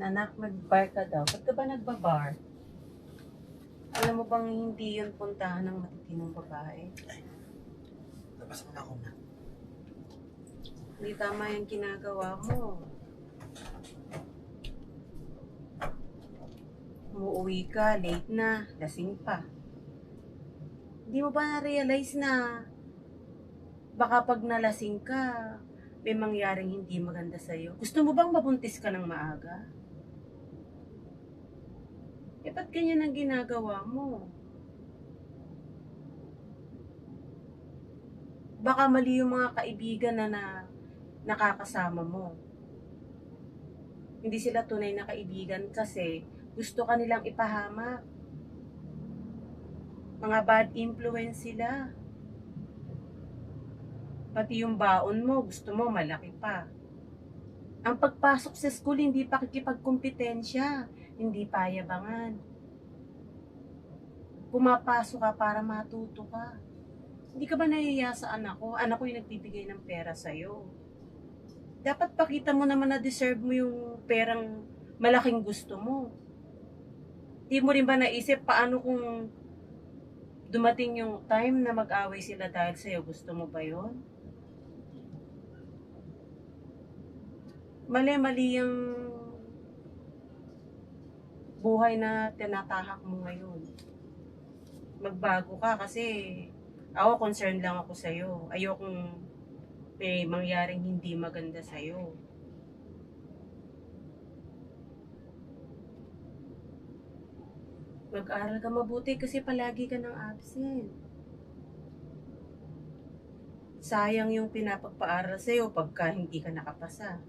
Anak, nag-bar ka daw. Ba't ka ba nagbabar? Alam mo bang hindi yun puntahan ng matitinong babae? Labas mo na ako na. Hindi tama yung ginagawa mo. Umuwi ka, late na, lasing pa. Hindi mo ba na-realize na baka pag nalasing ka, may mangyaring hindi maganda sa'yo? Gusto mo bang mabuntis ka ng maaga? Eh, ba't ganyan ang ginagawa mo? Baka mali yung mga kaibigan na nakakasama mo. Hindi sila tunay na kaibigan kasi gusto ka nilang ipahamak. Mga bad influence sila. Pati yung baon mo, gusto mo malaki pa. Ang pagpasok sa school, hindi pakikipagkompetensya, hindi payabangan. Pumapasok ka para matuto ka. Hindi ka ba nahihiya sa anak ko? Anak ko yung nagbibigay ng pera sa'yo. Dapat pakita mo naman na deserve mo yung perang malaking gusto mo. Di mo rin ba naisip paano kung dumating yung time na mag-away sila dahil sa'yo? Gusto mo ba yun? Mali-mali yung buhay na tinatahak mo ngayon. Magbago ka kasi ako concerned lang ako sa'yo. Ayokong may mangyaring hindi maganda sa'yo. Mag-aral ka mabuti kasi palagi ka ng absent. Sayang yung pinapagpaaral sa'yo pagka hindi ka nakapasa.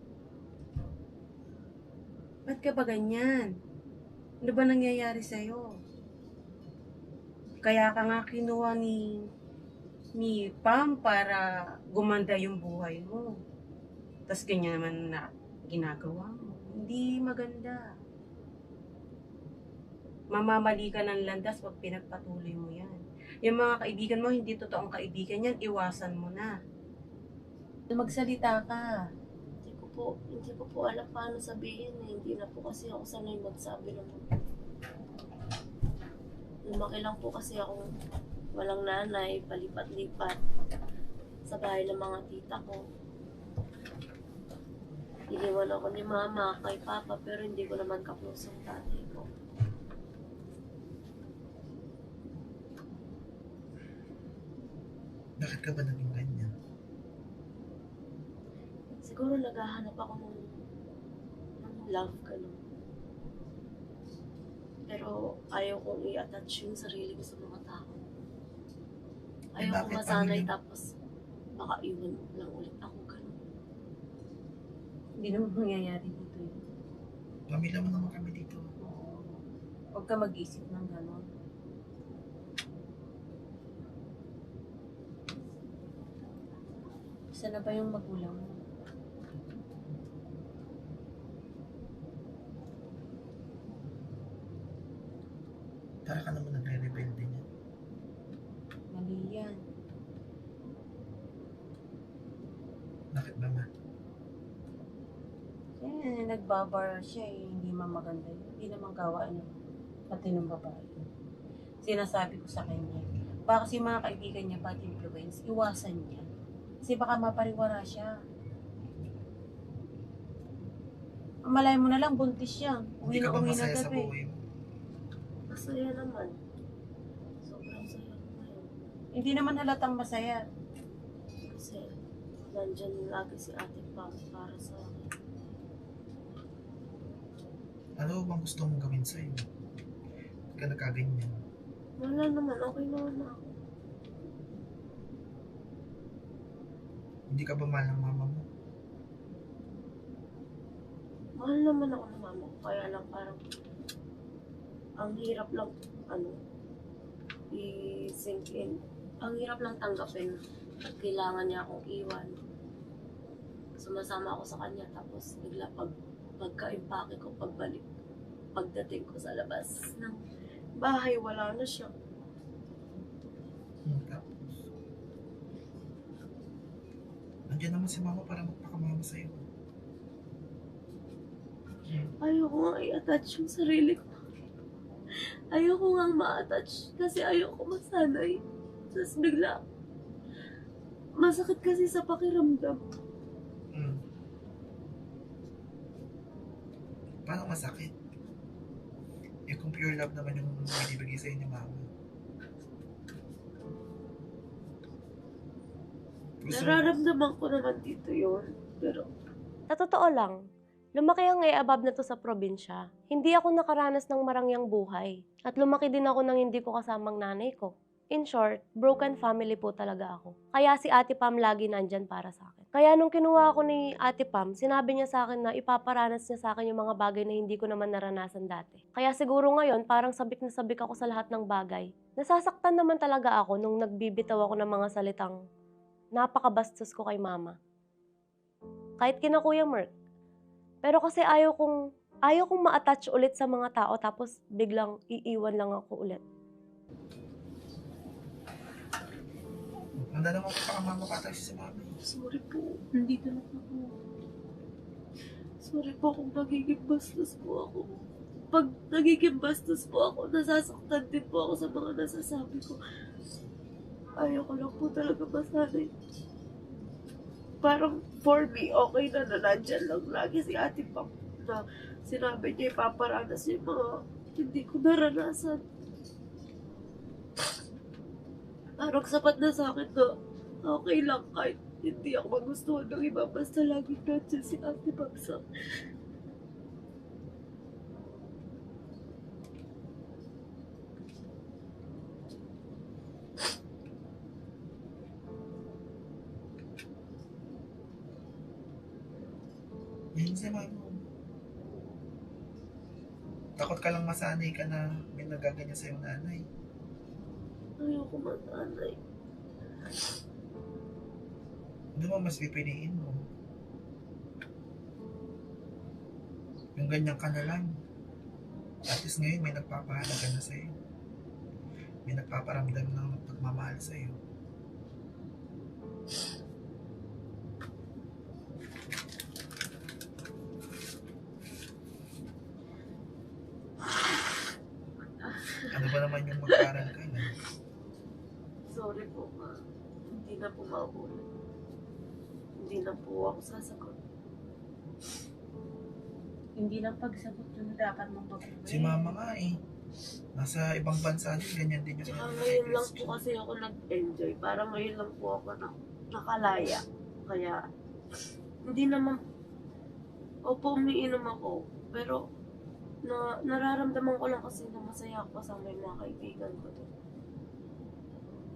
Ba't ka ba ganyan? Ano ba nangyayari sa'yo? Kaya ka nga kinuha ni Pam para gumanda yung buhay mo. Tapos ganyan naman na ginagawa mo. Hindi maganda. Mamamali ka ng landas pag pinagpatuloy mo yan. Yung mga kaibigan mo, hindi totoong kaibigan yan, iwasan mo na. Magsalita ka. Hindi ko po alam paano sabihin eh. Hindi na po kasi ako sanay magsabi ng lumaki lang po kasi ako walang nanay, palipat-lipat sa bahay ng mga tita ko. Iniwan ako ni mama kay papa pero hindi ko naman kaklose ang tatay ko. Bakit ka ba naging ganyan? Siguro naghahanap ako ng love ganun. Pero ayaw kong i-attach yung sarili ko sa mga tao. Ayaw bakit? kong masanay Ano tapos baka iwan lang ulit ako ganun. Hindi naman mangyayari dito yun. Pamilya mo naman kami dito. Huwag ka mag-isip ng gano'n. Saan na ba yung magulang mo? Para ka naman nagre-rebelde niya. Mali yan. Bakit ba ma? Eh, nagbabar siya eh. Hindi man maganda yun. Hindi naman gawaan niya. Pati ng babae. Sinasabi ko sa kanya. Baka kasi mga kaibigan niya bad influence, iwasan niya. Kasi baka mapariwara siya. Malay mo na lang, buntis siya. Hindi Uwi ka na ba uwi na masaya sa gabi. buhay mo? Masaya naman. Sobrang saya ko ngayon. Hindi naman halatang masaya. Kasi nandyan lagi si ate pa para sa akin. Ano bang gusto mong gawin sa'yo? Ba't ka nagkaganyan? Wala naman, okay naman ako. Hindi ka ba mahal ng mama mo? Mahal naman ako ng mama ko, kaya lang parang ang hirap lang, i-sink in. Ang hirap lang tanggapin at kailangan niya akong iwan. Sumasama ako sa kanya, tapos bigla pagka-impake ko, pagdating ko sa labas ng bahay, wala na siya. Tapos, nandiyan naman si mama para magpakamama sa'yo. Ayoko nga i-attach yung sarili ko. Ayoko nga ma-attach kasi ayoko masanay. Tapos bigla, masakit kasi sa pakiramdam. Mm. Paano masakit? Eh kung pure love naman yung binibigay sa'yo ni mama. Nararamdaman ko naman dito yun. Pero Sa totoo lang, lumaki ang above na to sa probinsya. Hindi ako nakaranas ng marangyang buhay. At lumaki din ako nang hindi ko kasamang nanay ko. In short, broken family po talaga ako. Kaya si Ate Pam lagi nandyan para sa akin. Kaya nung kinuha ako ni Ate Pam, sinabi niya sa akin na ipaparanas niya sa akin yung mga bagay na hindi ko naman naranasan dati. Kaya siguro ngayon, parang sabik na sabik ako sa lahat ng bagay. Nasasaktan naman talaga ako nung nagbibitaw ako ng mga salitang napakabastos ko kay mama. Kahit kina Kuya Merk. Pero kasi ayaw kong ma-attach ulit sa mga tao tapos biglang iiwan lang ako ulit. Handa naman ko baka mamapatay si mami. sorry po. Nandito lang ako. Sorry po kung nagiging bastos po ako. Pag nagiging bastos po ako, nasasaktan din po ako sa mga nasasabi ko. Ayaw ko lang po talaga masanay. Parang for me, okay na nandyan lang lagi si Ate Pam na sinabi niya ipaparanas yung mga hindi ko naranasan. Parang sapat na sa akin na okay lang kahit hindi ako magustuhan ng iba. Basta lagi nandyan si Ate Pam sa Yun si mama. Takot ka lang masanay ka na may nagaganyan sa'yo nanay. ayoko masanay. Ano mo mas pipiliin mo? Yung ganyan ka na lang. At least ngayon may nagpapahalaga na sa'yo. May nagpaparamdam ng pagmamahal sa'yo. Ano ba naman yung mag-aaral ka na? Sorry po, ma. Hindi na po mauulit. Hindi na po ako sasagot. Hindi lang pagsagot yung dapat mong pag-uwi. Si mama nga eh. Nasa ibang bansa din, ganyan din yung Tsaka nanay ngayon lang po Christian. kasi ako nag-enjoy. Parang ngayon lang po ako nakalaya. Kaya, hindi naman, opo, umiinom ako. Pero, nararamdaman ko lang kasi na masaya ako kasama yung mga kaibigan ko doon.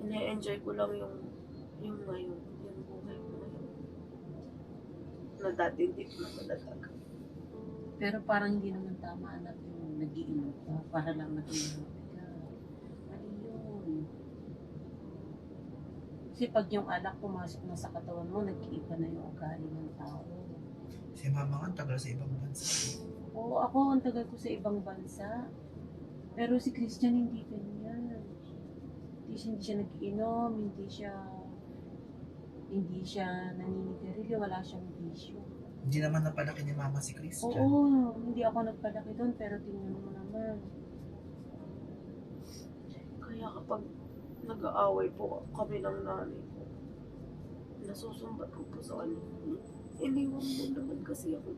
Ina-enjoy ko lang yung ngayon, yung buhay ko ngayon. Na dati hindi ko naman nataga. Pero parang hindi naman tama na yung nag-iinom ka para lang nag-iinom ka. Mali yun. Kasi pag yung alak pumasok na sa katawan mo, nag-iiba na yung ugali ng tao. Si mama nga, ang tagal sa ibang bansa. Oo, ako ang tagal ko sa ibang bansa. Pero si Christian hindi ganyan. Hindi siya nag-iinom, hindi siya naninigarilyo, wala siyang bisyo. Hindi naman napalaki ni mama si Christian. Oo, hindi ako nagpalaki doon, pero tingnan mo naman. Kaya kapag nag-aaway po kami ng nanay ko, nasusumbat ko po sa kanya. Iniwan mo naman kasi ako.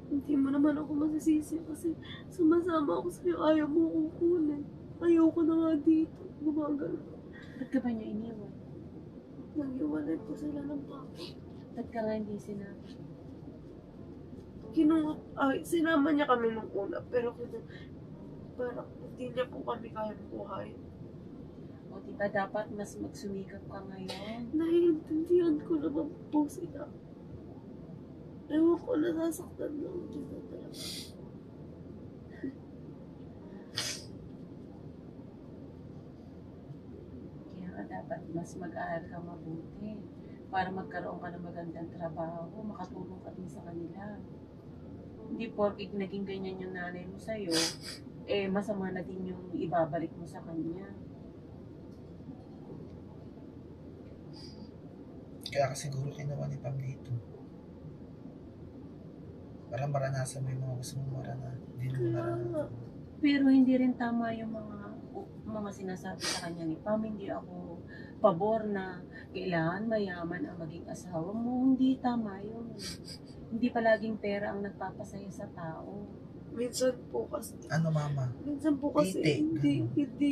Hindi mo naman ako masisisi kasi sumasama ako sa'yo. Ayaw mo akong kunin. Ayaw ko na nga dito. Gumagano. Ba't ka ba niya iniwan? Nag-iwalay po sila ng papa. Ba't ka nga hindi sinabi? Sinama niya kami nung una. Pero parang hindi niya po kami kayang buhay. O diba dapat mas magsumikap ka ngayon? Naiintindihan ko naman po sila. Ewan ko, nasasaktan lang dito talaga. Kaya nga dapat mas mag-aaral ka mabuti para magkaroon ka ng magandang trabaho, makatulong ka din sa kanila. Hindi porkit naging ganyan yung nanay mo sa'yo, masama na din yung ibabalik mo sa kanya. Kaya kasi siguro kinuha ni Pam dito. Para maranasan mo yung mga gusto mong maranasan. Hindi mo naranasan. Pero hindi rin tama yung mga sinasabi sa kanya ni Pam. Hindi ako pabor na kailangan mayaman ang maging asawa mo. Hindi tama yun. Hindi palaging pera ang nagpapasaya sa tao. Minsan po kasi, Ano mama? Titi. hindi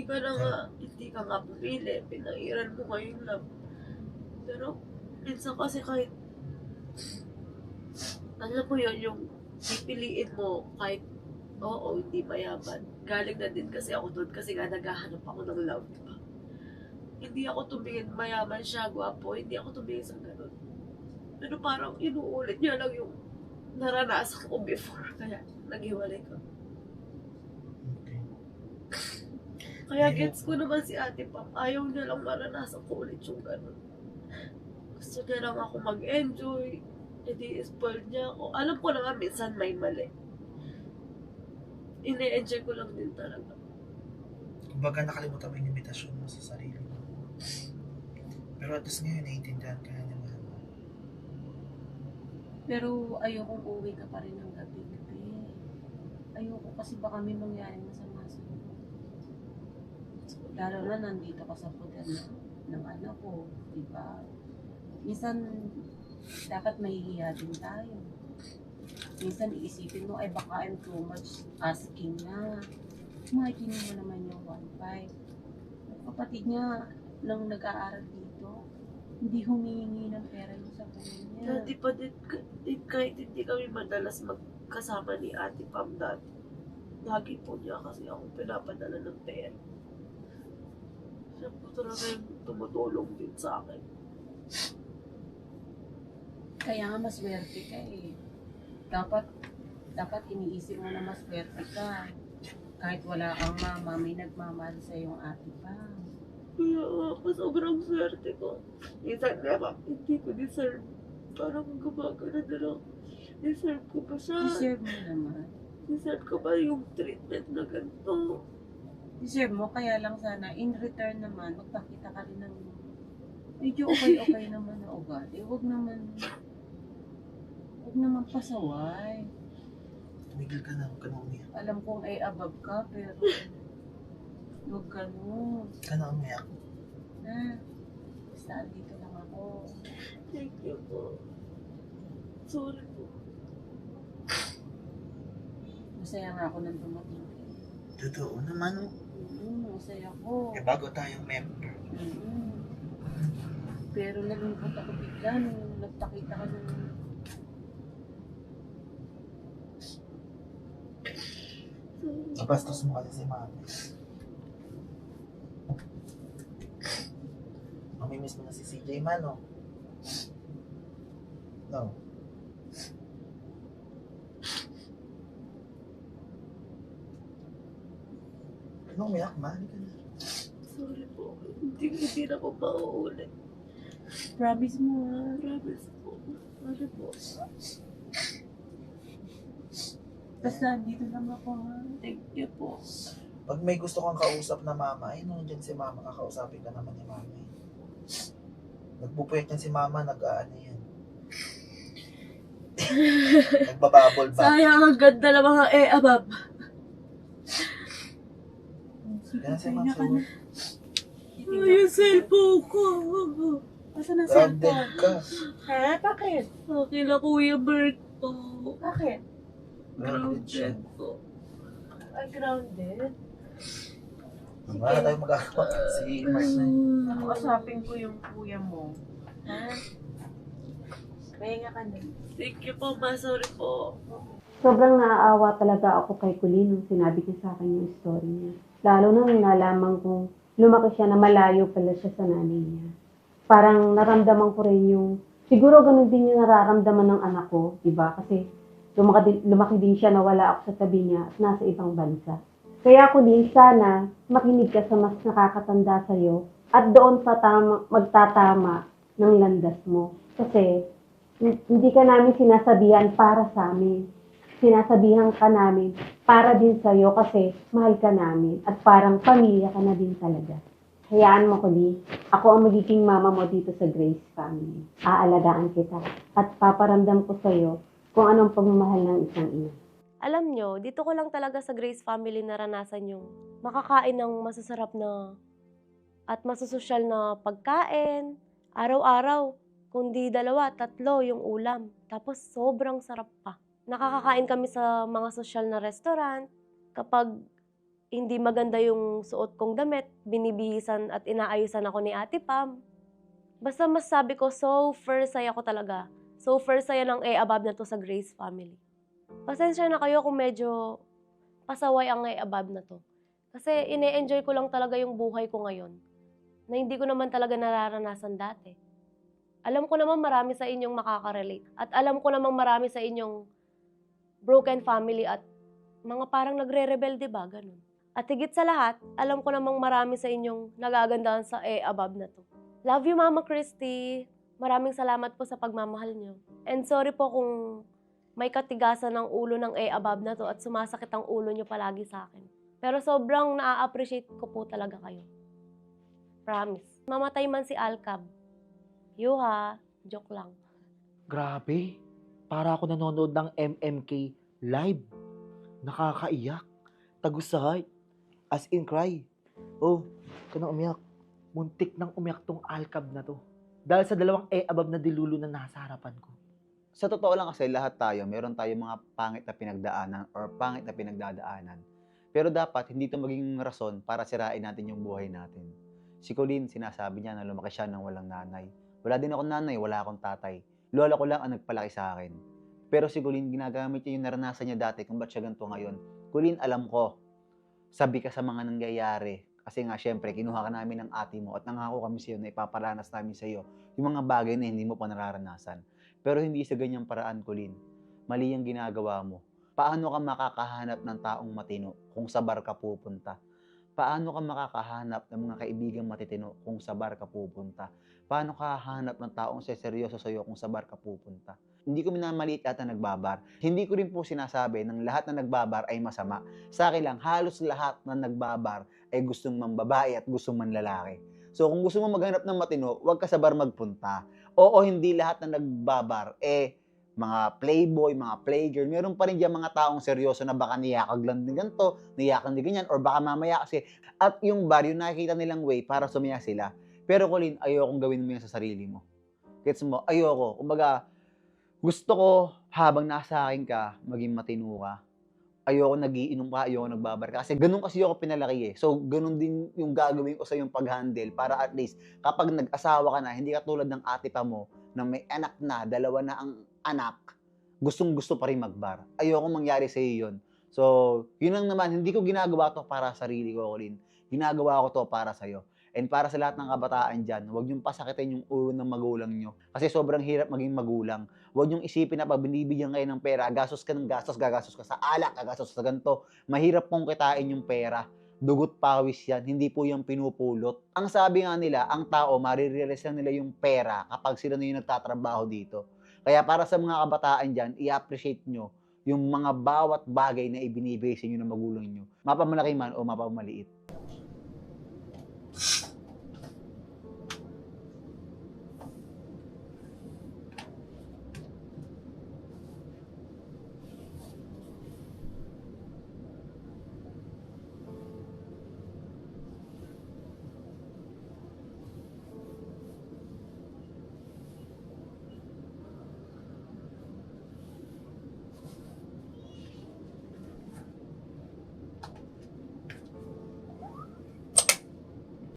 ka nga pumili, pinairan mo ngayon lang. Pero, minsan kasi kahit, alam mo yun, yung pipiliin mo kahit, oo, hindi mayaman. Galing na din kasi ako doon kasi nga naghahanap ako ng love, diba? Hindi ako tumingin, mayaman siya, gwapo, hindi ako tumingin sa ganun. Pero parang inuulit niya lang yung naranasan ko before, kaya naghiwalay ka. Okay. Kaya gets ko naman si Ate Pam, ayaw niya lang maranasan ko ulit yung ganun. Gusto niya lang ako mag-enjoy, hindi spoil niya ako. Alam ko naman minsan may mali. Ine-enjoy ko lang din talaga. Kumbaga nakalimutan mo yung limitasyon mo sa sarili mo. Pero at least ngayon, naiintindihan ka niya naman. Pero ayokong uwi ka pa rin ng gabi-gabi. Ayoko kasi baka may mangyaring masama sa'yo. Lalo na nandito ka sa poder ng anak ko, di ba? Minsan, dapat mahihiya din tayo. Minsan, iisipin mo, ay baka I'm too much asking na. Makikinin mo naman yung 1.5. Yung kapatid niya, nang nag-aaral dito, hindi humihingi ng pera yung sa niya. Dati pa din, kahit hindi kami madalas magkasama ni Ate Pam dati. Lagi po niya kasi ako pinapadala ng pera. Siya po talaga yung tumutulong din sa akin. Kaya nga maswerte ka eh. Dapat iniisip mo na maswerte ka. Kahit wala kang mama, may nagmamahal sa iyong ate pa. Kaya ako sobrang swerte ko. Minsan nga, hindi ko deserve. Parang gumagana na lang. Deserve ko ba siya? Deserve mo naman. Deserve ko ba yung treatment na ganito? Deserve mo, kaya lang sana, in return naman, magpakita ka rin ng medyo okay naman na ugali. Huwag naman pasaway. Tumigil ka na, huwag ka na umiyak. Alam kong ay above ka, pero huwag ganun. Huwag ka na umiyak. Na, basta dito lang ako. Thank you po. Sorry po. Masaya nga ako nang dumating. Totoo naman, oh. Masaya ko. Eh, bago tayong member. Pero nalungkot ako bigla nung nagpakita ka ng Nabastos mo kasi si mami. Mamimiss mo na si CJ man, oh. No. Ano umiyak, ma? Halika na. Sorry po. Hindi na po mauulit. promise mo ha. Promise po. Sorry po. Basta dito lang ako ha. Thank you po. Pag may gusto kang kausap na mama, ay nandiyan si mama, kakausapin ka naman ni mama. Nagpupuyat yan si mama, nag-aano yan. Nagbababol ba? Sayang, ang ganda ng mga abab. Kaya si mama, so, Ay, yung cellphone ko. Asan ang grounded cellphone? ka. Ha? Bakit? Okay na Kuya Bert po. Bakit? Grounded siya. po. Ay, grounded. Wala tayong magagawa. Si Mark na yun. Nakausapin ko yung kuya mo. Ha? Pahinga ka na. Thank you po, ma. Sorry po. Sobrang naaawa talaga ako kay Colleen nung sinabi niya sa akin yung story niya. Lalo na nung nalaman kong lumaki siya na malayo pala siya sa nanay niya. Parang naramdaman ko rin yung, siguro ganun din yung nararamdaman ng anak ko, diba? Kasi lumaki din siya na wala ako sa tabi niya at nasa ibang bansa. Kaya Colleen, sana makinig ka sa mas nakakatanda sa'yo at doon sa magtatama ng landas mo. Kasi hindi ka namin sinasabihan para sa amin. Sinasabihan ka namin para din sa'yo kasi mahal ka namin at parang pamilya ka na din talaga. Hayaan mo, Colleen. Ako ang magiging mama mo dito sa Grace family. Aalagaan kita at paparamdam ko sa'yo kung anong pagmamahal ng isang ina. Alam nyo, dito ko lang talaga sa Grace family naranasan yung makakain ng masasarap na at masusosyal na pagkain. Araw-araw, kundi 2, 3 yung ulam. Tapos sobrang sarap pa. Nakakakain kami sa mga sosyal na restaurant. Kapag hindi maganda yung suot kong damit, binibihisan at inaayusan ako ni Ate Pam. Basta mas sabi ko, so first saya ko talaga. So first saya ng above na to sa Grace family. Pasensya na kayo kung medyo pasaway ang above na to. Kasi ine-enjoy ko lang talaga yung buhay ko ngayon na hindi ko naman talaga nararanasan dati. Alam ko naman marami sa inyong makaka-relate. At alam ko naman marami sa inyong broken family at mga parang nagre-rebelde ba, ganun. At higit sa lahat, alam ko namang marami sa inyong nagagandahan sa above na to. Love you, Mama Christy. Maraming salamat po sa pagmamahal nyo. And sorry po kung may katigasan ng ulo ng above na to at sumasakit ang ulo nyo palagi sa akin. Pero sobrang na-appreciate ko po talaga kayo. Promise. Mamatay man si Alcab. Yuha, joke lang. Grabe. Para ako nanonood ng MMK live. Nakakaiyak. Tagusay. As in cry. Oh, kanang umiyak. Muntik nang umiyak tong Alcab na to. Dahil sa 2 above na dilulo na nasa harapan ko. Sa totoo lang kasi lahat tayo, meron tayong mga pangit na pinagdaanan or pangit na pinagdadaanan. Pero dapat hindi ito maging rason para sirain natin yung buhay natin. Si Colleen, sinasabi niya na lumaki siya ng walang nanay. Wala din akong nanay, wala akong tatay. Lola ko lang ang nagpalaki sa akin. Pero si Colleen, ginagamit niya yung naranasan niya dati kung ba't siya ganito ngayon. Colleen, alam ko, sabi ka sa mga nangyayari. Kasi nga, syempre, kinuha ka namin ng ate mo at nangako kami sa iyo na ipaparanas namin sa iyo yung mga bagay na hindi mo pa nararanasan. Pero hindi sa ganyang paraan, Colleen. Mali ang ginagawa mo. Paano ka makakahanap ng taong matino kung sa bar ka pupunta? Paano ka makakahanap ng mga kaibigang matitino kung sa bar ka pupunta? Paano ka hahanap ng taong seryoso sa iyo kung sa bar ka pupunta? Hindi ko minamaliit lahat na nagbabar. Hindi ko rin po sinasabi ng lahat na nagbabar ay masama. Sa akin lang, halos lahat na nagbabar ay gustong mambabae at gustong manlalaki. So kung gusto mo maghanap ng matino, huwag ka sa bar magpunta. Oo, hindi lahat na nagbabar, mga playboy, mga playgirl, meron pa rin dyan mga taong seryoso na baka niyakag lang din ganito, niyakag din ganyan, or baka mamaya kasi, at yung bar, yung nakikita nilang way para sumaya sila. Pero Colleen, ayokong gawin mo yan sa sarili mo. Gets mo? Ayoko. Kumbaga, gusto ko habang nasa akin ka, maging matino ka. Ayoko nagiinom ka, ayoko nagbabar ka. Kasi ganun kasi ako pinalaki eh. So, ganun din yung gagawin ko sa yung pag-handle para at least kapag nag-asawa ka na, hindi ka tulad ng ate pa mo na may anak na, 2 na ang anak, gustong-gusto pa rin magbar. Ayoko mangyari sa iyo yun. So, yun lang naman, hindi ko ginagawa to para sa sarili ko, Colleen. Ginagawa ko to para sa'yo. And para sa lahat ng kabataan dyan, huwag niyong pasakitin yung ulo ng magulang niyo. Kasi sobrang hirap maging magulang. Huwag niyong isipin na pag binibigyan kayo ng pera, gastos ka ng gastos, gagastos ka sa alak, gagastos sa ganito. Mahirap pong kitain yung pera. Dugot pawis yan, hindi po yung pinupulot. Ang sabi nga nila, ang tao, marirealize lang nila yung pera kapag sila na yung nagtatrabaho dito. Kaya para sa mga kabataan dyan, i-appreciate nyo yung mga bawat bagay na ibinibigay sa inyo ng magulang nyo. Mapamalaki man o mapamaliit.